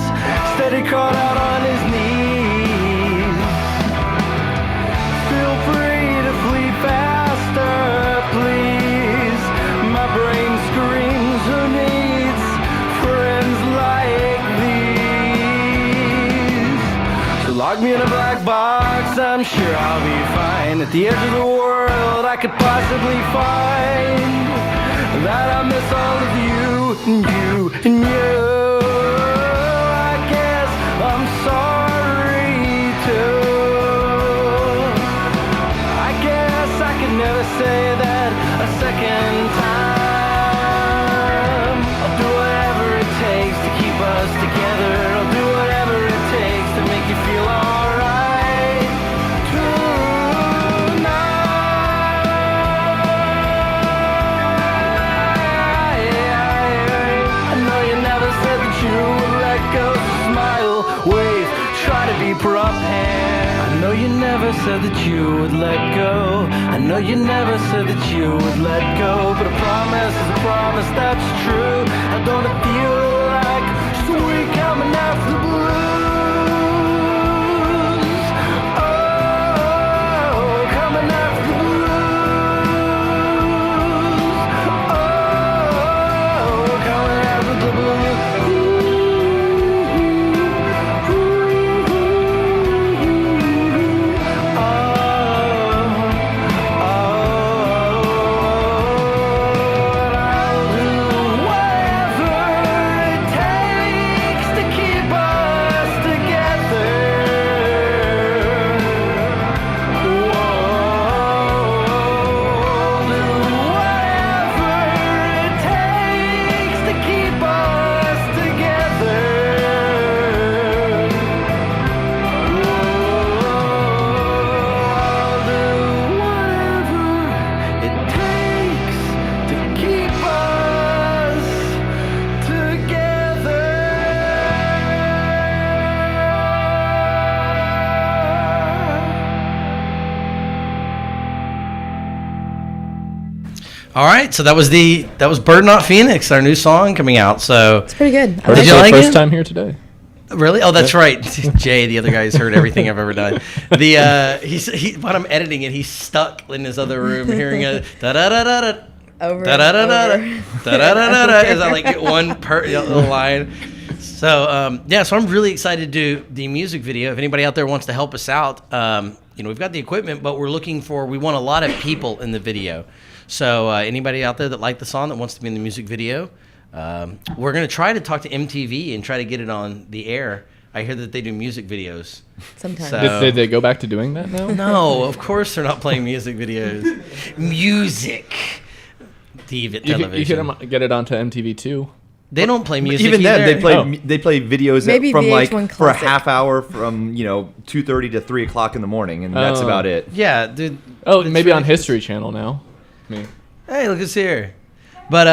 steady caught out on his knees. Feel free to flee faster, please. My brain screams, who needs friends like these? So lock me in a black box, I'm sure I'll be fine. At the edge of the world I could possibly find that I miss all of you and you and you. I guess I'm sorry too. I guess I could never say that a second time. I'll do whatever it takes to keep us together. I'll do whatever it takes to make you feel alright tonight. I know you never said that you would let go. Smile, wave, try to be prepared. I know you never said that you would let go. I know you never said that you would let go. But a promise is a promise, that's true. I don't feel like sweet coming after the blues. Oh, coming after the blues. Oh, coming after the blues. All right, so that was Bird Not Phoenix, our new song coming out. So It's pretty good. Did you like First it? time here today. Really? Oh, that's right. Jay, the other guy, has heard everything I've ever done. He when I'm editing it, he's stuck in his other room hearing a da da da da da Over da da da da da and da da da da as I like get one little line. So yeah, so I'm really excited to do the music video. If anybody out there wants to help us out, we've got the equipment, but we want a lot of people in the video. So anybody out there that liked the song that wants to be in the music video, we're going to try to talk to MTV and try to get it on the air. I hear that they do music videos. Sometimes. So, Did they go back to doing that now? no, of course they're not playing music videos. Music. TV, television. You could get it onto MTV too. They don't play music Even then, either. they play videos Maybe from like VH1 for a Classic. half hour from 2:30 to 3 o'clock in the morning, and that's Oh. about it. Yeah, dude. Oh, it's maybe on ridiculous. History Channel now. Hey, look who's here. But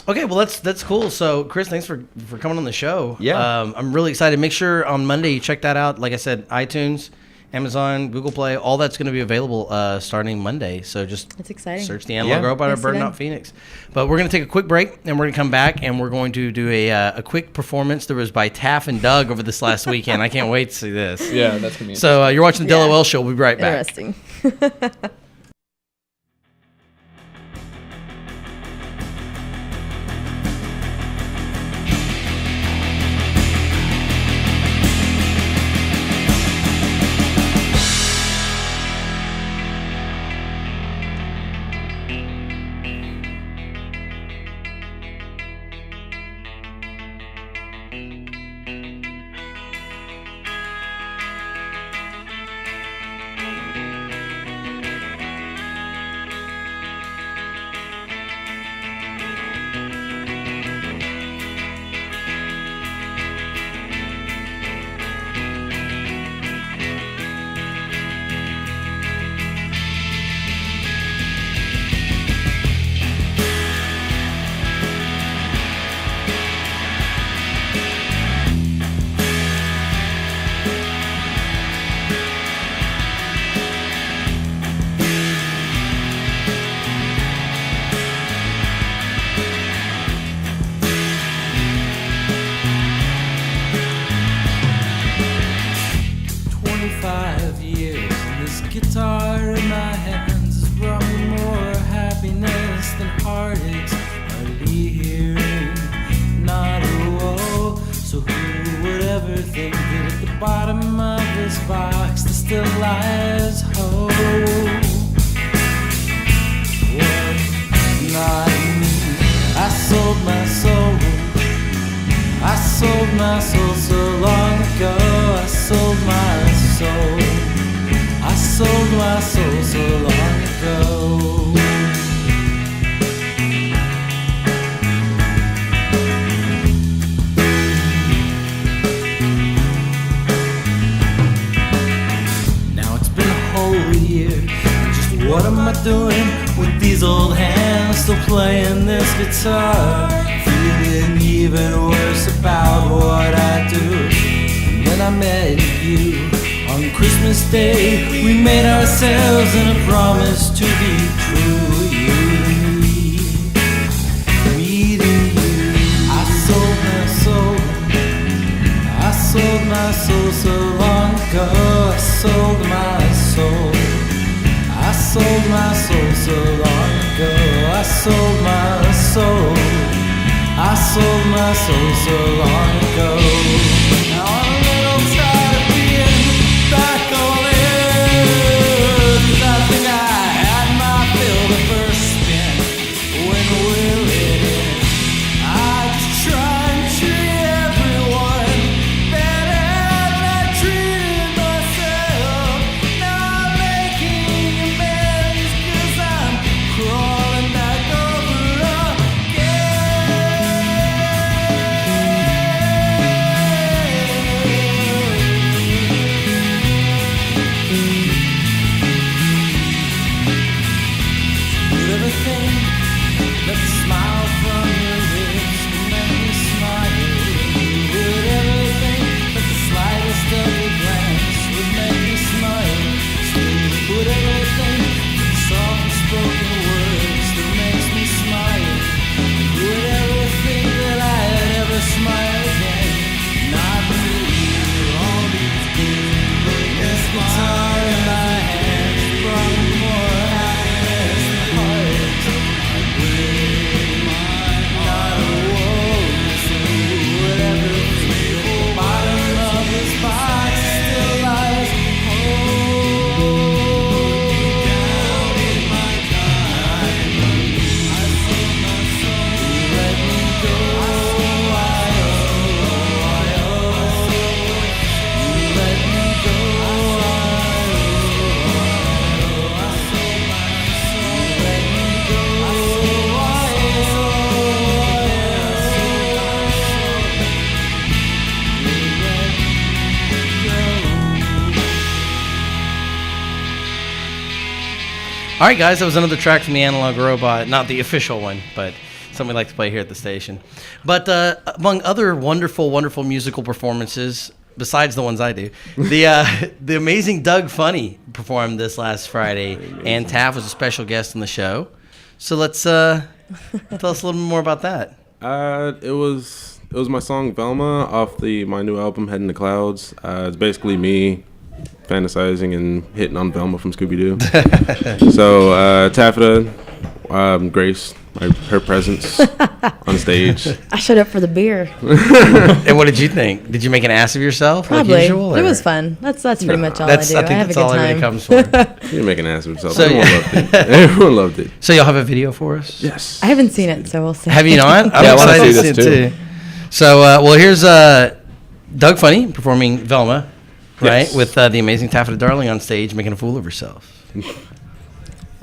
okay, well that's cool. So Chris, thanks for coming on the show. Yeah. I'm really excited. Make sure on Monday you check that out. Like I said, iTunes, Amazon, Google Play, all that's going to be available starting Monday. So just That's exciting. search the Analog Robot or Yes, Bird it Not is. Phoenix. But we're going to take a quick break and we're going to come back and we're going to do a quick performance that was by Taff and Doug over this last weekend. I can't wait to see this. Yeah, that's gonna be. So you're watching the Yeah. DELoL show. We'll be right back. Interesting. bottom of this box there still lies hope. What not me? I sold my soul. I sold my soul so long ago. I sold my soul. I sold my soul so long ago. What am I doing with these old hands still playing this guitar? Feeling even worse about what I do. And then I met you on Christmas Day. We made ourselves and a promise to be true. You and me, meeting you. I sold my soul. I sold my soul so long ago. I sold my soul. I sold my soul so long ago. I sold my soul. I sold my soul so long ago. Now I'm a little tired of being back on it. 'Cause I think I had my fill the first spin. When will it end? I just try and treat everyone better than I treated myself. Now I'm making amends 'cause I'm crawling back over Put everything, let the smile from your lips make me smile. Put everything, let the slightest of your glance would make me smile. Still put everything, the soft spoken words that makes me smile. Put everything that I had ever smiled again. Not me, all these days. This guitar in my hands brought me more happiness than heartaches. I break not a woe, so whatever the bottom of this box still lies down in my time. I sold my soul. Let me go. Let me go. All right, guys, that was another track from the Analog Robot. Not the official one, but something we like to play here at the station. But among other wonderful, wonderful musical performances, besides the ones I do, the amazing Doug Funny performed this last Friday, and Taff was a special guest on the show. So let's tell us a little bit more about that. It was my song Velma off my new album Head in the Clouds. It's basically me fantasizing and hitting on Velma from Scooby-Doo. So Taffeta, Grace, her presence on stage. I showed up for the beer. And what did you think? Did you make an ass of yourself? Probably. Like usual, It or? was fun. That's pretty much all I do. I think I have that's a good all it really time. comes for. You didn't make an ass of yourself. So, Everyone loved it. Everyone loved it. So you'll have a video for us? Yes. I haven't seen it, so we'll see. Have you not? I'm Yeah, I wanna excited see to this see it too. So, well, here's Doug Funny performing Velma, right, Yes. with the amazing Taffeta Darling on stage making a fool of herself. All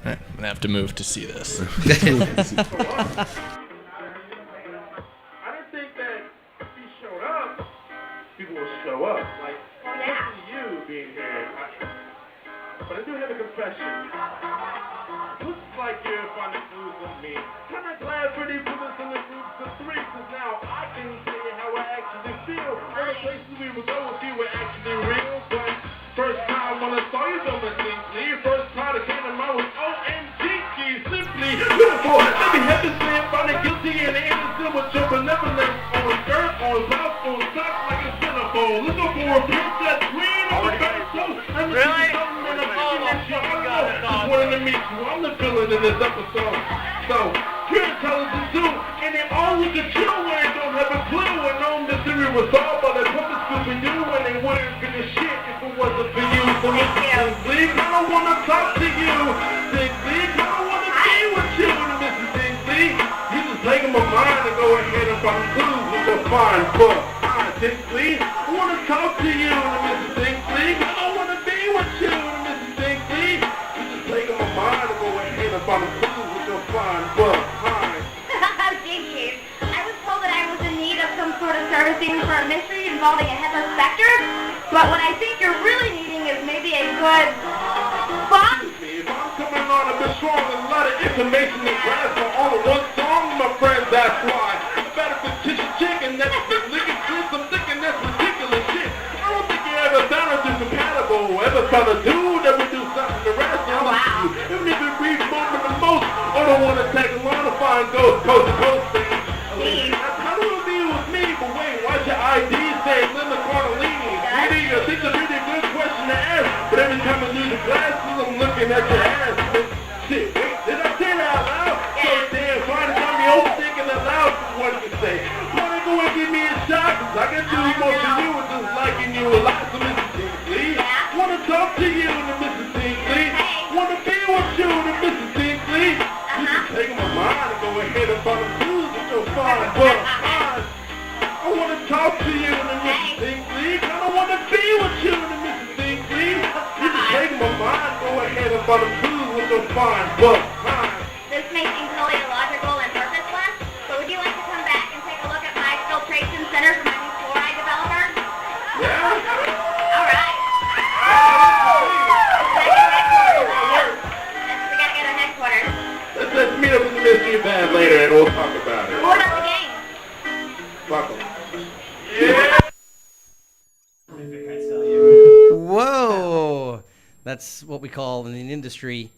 right, I'm gonna have to move to see this. I didn't think that if he showed up, people would show up. Like, especially you being here. But I do have a confession. Looks like you're finding clues on me. Kinda glad pretty bullets in the groups of three, 'cause now I can say how I actually feel. All the places we would go with you were actually real. But first time when I saw you so distinctly, first time that came to mind was OMG, simply beautiful. Let me have this man finding guilty and innocent with your benevolence on dirt, on love, on top like a centerfold. Looking for a princess queen on the battlefield. Really? Just wanted to meet you. I'm the villain in this episode. So, you're intelligent too, and they all look at you when they don't have a clue. And know the theory was solved by the puppets Scooby-Doo when they wouldn't figure League, I don't want to talk to you. Six League, I don't want to be with you. Mrs. Six League, you just taking my mind and go ahead and find clues with your fine book. Six League, I want to talk to you. Mrs. Six League, I don't want to be with you. Mrs. Six League, you just taking my mind and go ahead and find clues with your fine book. I was told that I was in need of some sort of servicing for a mystery involving a headless specter, but what I think you're really needing is maybe a good box. If I'm coming on a bit strong and a lot of information to grasp on all in one song, my friends, that's why. I better petition chicken, that's the licking twist, I'm thinking that's ridiculous shit. I don't think you ever found us too compatible, ever found a dude that would do something to rest on you. Even if it reads more than the most, I don't want to take long to find ghost, coast to coast things. How do it be with me? But wait, why's your ID say Linda Cardellini? Really, I think it's a really good question to ask. But every time I lose the glasses, I'm looking at your ass. Shit, wait, did I say that out loud? So damn, trying to tell me overthinking it loud. What did you say? Wanna go and give me a shot? Cause I can do more for you with just liking you a lot. So Mrs. Tinsley, wanna talk to you, the Mrs. Tinsley. Wanna be with you, the Mrs. Tinsley. You can take my mind and go ahead and find a clues with your fine book. I wanna talk to you, the Mrs. Tinsley. I don't wanna be with you, the Mrs. Tinsley. You can take my mind, go ahead and find a clues with your fine book. This may seem totally illogical and purposeless, but would you like to come back and take a look at my filtration center for my new fluoride developer? Yeah. All right. We gotta get our headquarters. Let's meet up in the mystery van later and we'll talk about it. What about the game? Welcome. Whoa. That's what we call in the industry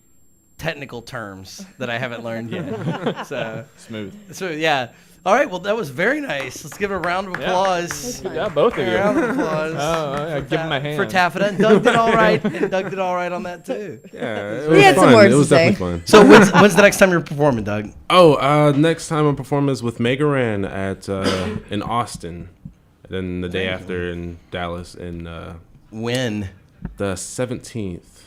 technical terms that I haven't learned yet. So Smooth. So yeah. All right. Well, that was very nice. Let's give a round of applause. Yeah, both of you. A round of applause. Oh, give him a hand. For Taffeta. And Doug did all right. And Doug did all right on that too. Yeah, it He was had some fun. words It was to say. definitely fun. So when's the next time you're performing, Doug? Oh, next time I'm performing is with Megaran at in Austin, and then the day after in Dallas in When? the 17th.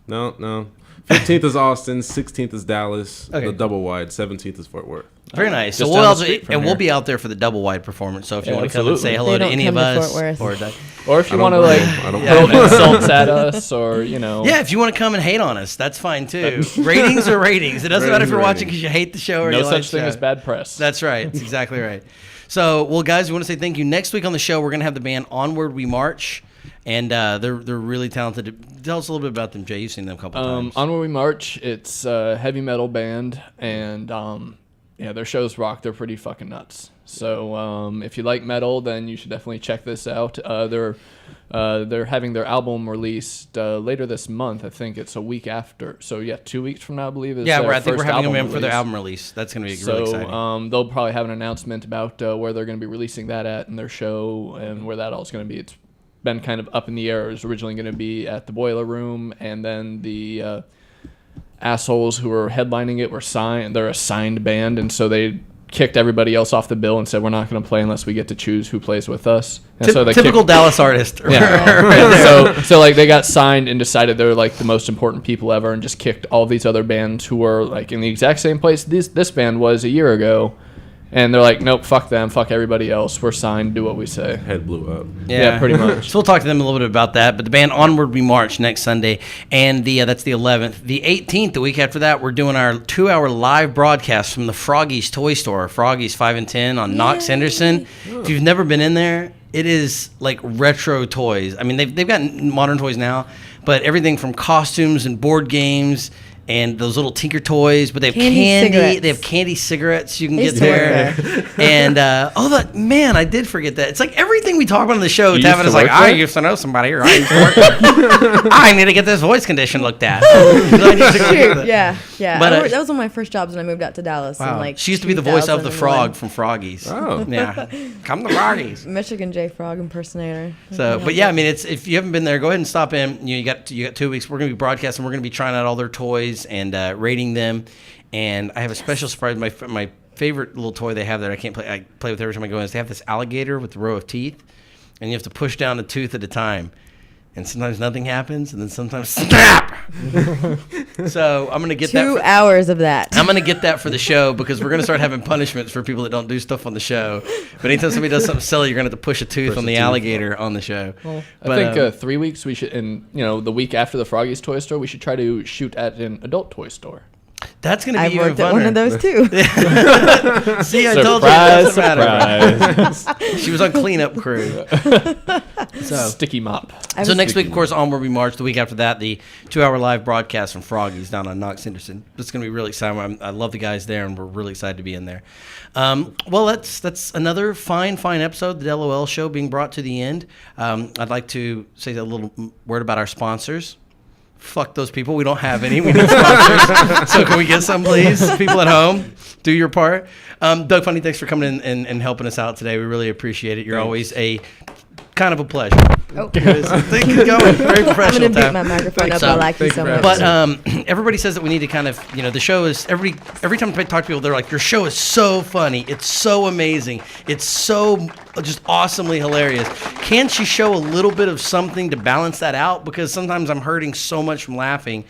No. 15th is Austin, 16th is Dallas. Okay. The double wide. 17th is Fort Worth. Very nice. So Just we'll down the also, street from and we'll here. be out there for the double wide performance. So if you Yeah, want to come and say absolutely. hello They to don't any come of to us, Fort Worth. or Doug. Or if you I want to don't like blame- I don't throw blame. insults at us, or Yeah, if you want to come and hate on us, that's fine too. Ratings are ratings. It doesn't matter if you're watching because you hate the show or no you like such the thing show. as bad press. That's right. That's exactly right. So, well, guys, we want to say thank you. Next week on the show, we're going to have the band Onward We March, and they're really talented. Tell us a little bit about them, Jay. You've seen them a couple times. Onward We March. It's a heavy metal band, and yeah, their shows rock. They're pretty fucking nuts. So if you like metal, then you should definitely check this out. They're having their album released later this month. I think it's a week after. So yeah, 2 weeks from now, I believe. Is Yeah, their I think we're first having them album in for their release. album release. That's going to be So really exciting. they'll probably have an announcement about where they're going to be releasing that at in their show and where that all is going to be. It's been kind of up in the air. It was originally going to be at the Boiler Room, and then the assholes who were headlining it were signed. They're a signed band, and so they kicked everybody else off the bill and said we're not going to play unless we get to choose who plays with us. And so they Typical Dallas artist. Yeah. so like they got signed and decided they're like the most important people ever, and just kicked all these other bands who were like in the exact same place this band was a year ago. And they're like, nope, fuck them, fuck everybody else. We're signed, do what we say. Head blew up. Yeah, pretty much. So we'll talk to them a little bit about that. But the band Onward We March next Sunday, and that's the 11th. The 18th, the week after that, we're doing our 2-hour live broadcast from the Froggy's Toy Store, Froggy's 5 and 10 on Knox Henderson. If you've never been in there, it is like retro toys. I mean, they've got modern toys now, but everything from costumes and board games and those little Tinker toys, but they have candy. Cigarettes. They have candy cigarettes you can I get used to work there. And I did forget that. It's like everything we talk about on the show. You Taffeta's used to like, work I there? used to know somebody, or I used to work there. I need to get this voice condition looked at. I need to go get that. Yeah. But, That was one of my first jobs when I moved out to Dallas. Wow. In like She used to be the voice of the 2001. frog from Froggies. Oh. Yeah. Come to Froggies. Michigan J Frog impersonator. So, but yeah, I mean, it's if you haven't been there, go ahead and stop in. You got 2 weeks. We're going to be broadcasting. We're going to be trying out all their toys and rating them. And I have a special surprise. My favorite little toy they have there. I play with every time I go in. Is they have this alligator with a row of teeth, and you have to push down a tooth at a time. and sometimes nothing happens, and then sometimes snap. So I'm gonna get 2 hours of that. I'm gonna get that for the show because we're gonna start having punishments for people that don't do stuff on the show. But anytime somebody does something silly, you're gonna have to push a tooth on the alligator on the show. Well, But, I think 3 weeks we should, and the week after the Froggy's toy store, we should try to shoot at an adult toy store. That's gonna be I've even worked at one of funner. those too. See, I told you. It doesn't matter. Surprise. She was on cleanup crew. So Sticky mop. So next week, of course, Onward We March. The week after that, the 2-hour live broadcast from Froggy's down on Knox Henderson. It's going to be really exciting. I love the guys there, and we're really excited to be in there. Well, that's another fine episode, the DELoL show being brought to the end. I'd like to say a little word about our sponsors. Fuck those people. We don't have any. We need sponsors. So can we get some, please? People at home, do your part. Doug Funny, thanks for coming in and helping us out today. We really appreciate it. You're always a kind of a pleasure. Oh. Thank you, going very professional. I'm gonna beat my microphone up. I like you so much. But everybody says that we need to kind of, the show is every time I talk to people, they're like, your show is so funny, it's so amazing, it's so just awesomely hilarious. Can't you show a little bit of something to balance that out? Because sometimes I'm hurting so much from laughing.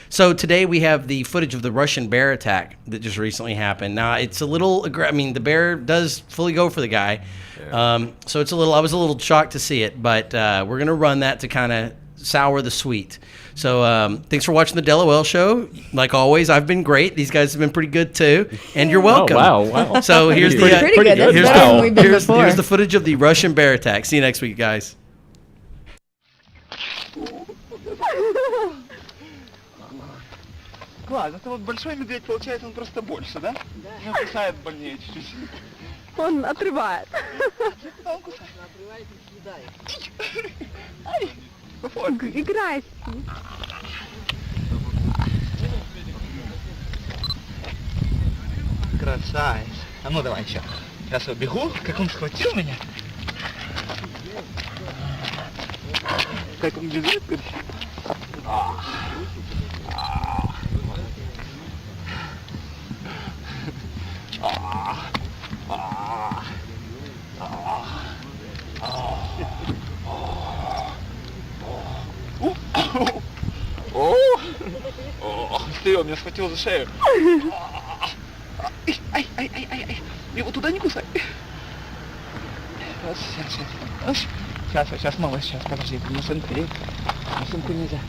So today we have the footage of the Russian bear attack that just recently happened. Now it's a little, the bear does fully go for the guy. Yeah. So it's I was a little shocked to see it, but we're going to run that to kind of sour the sweet. So thanks for watching the DELoL show. Like always, I've been great. These guys have been pretty good too. And you're welcome. Oh, wow. So here's pretty good. That's better than we've been before. Here's the footage of the Russian bear attack. See you next week, guys. Ладно, это вот большой медведь, получается, он просто больше, да? Да. Ну, кусает больнее чуть-чуть. Он отрывает. Он кусает. Отрывает и съедает. Ай, играй. Красавец. А ну давай еще. Сейчас я бегу, как он схватил меня. Как он бежит, говорит. Ты, он меня схватил за шею. Ай. Его туда не кусай. Сейчас, малыш, сейчас, подожди, на сынку нельзя.